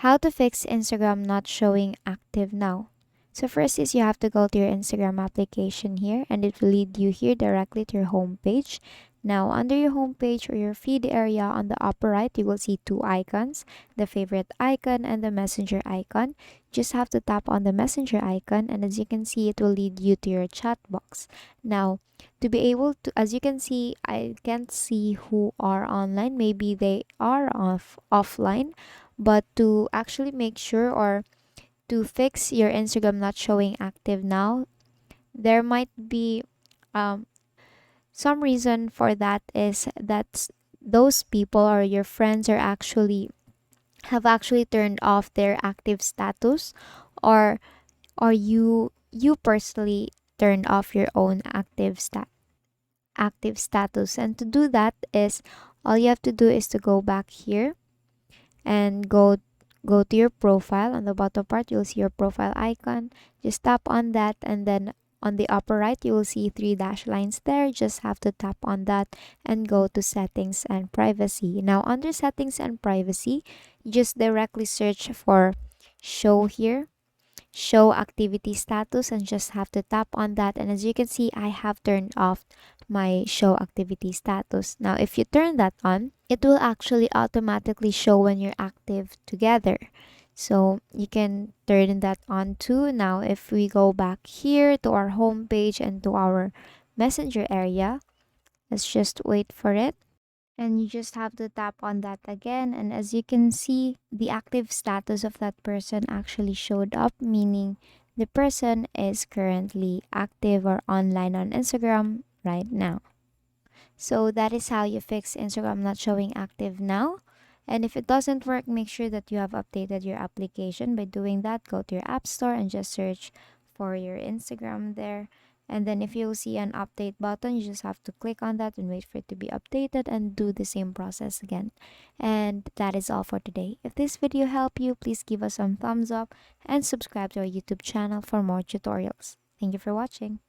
How to fix Instagram not showing active now. So first is you have to go to your Instagram application here, and it will lead you here directly to your home page. Now under your home page or your feed area on the upper right, you will see two icons, the favorite icon and the messenger icon. Just have to tap on the messenger icon, and as you can see, it will lead you to your chat box. Now to be able to, as you can see, I can't see who are online. Maybe they are offline, but to actually make sure or to fix your Instagram not showing active now, there might be um, some reason for that is that those people or your friends are actually have actually turned off their active status, or you personally turned off your own active status. And to do that is all you have to do is to go back here and go to your profile. On the bottom part, you'll see your profile icon. Just tap on that, and then on the upper right, you will see three dash lines there. Just have to tap on that and go to settings and privacy. Now under settings and privacy, you just directly search for show here, show activity status, and just have to tap on that. And as you can see, I have turned off my show activity status. Now if you turn that on, it will actually automatically show when you're active together, so you can turn that on too. Now if we go back here to our home page and to our messenger area, let's just wait for it, and you just have to tap on that again. And as you can see, the active status of that person actually showed up, meaning the person is currently active or online on Instagram right now. So that is how you fix Instagram not showing active now. And if it doesn't work, make sure that you have updated your application. By doing that, go to your app store and just search for your Instagram there. And then if you see an update button, you just have to click on that and wait for it to be updated and do the same process again. And that is all for today. If this video helped you, please give us some thumbs up and subscribe to our YouTube channel for more tutorials. Thank you for watching.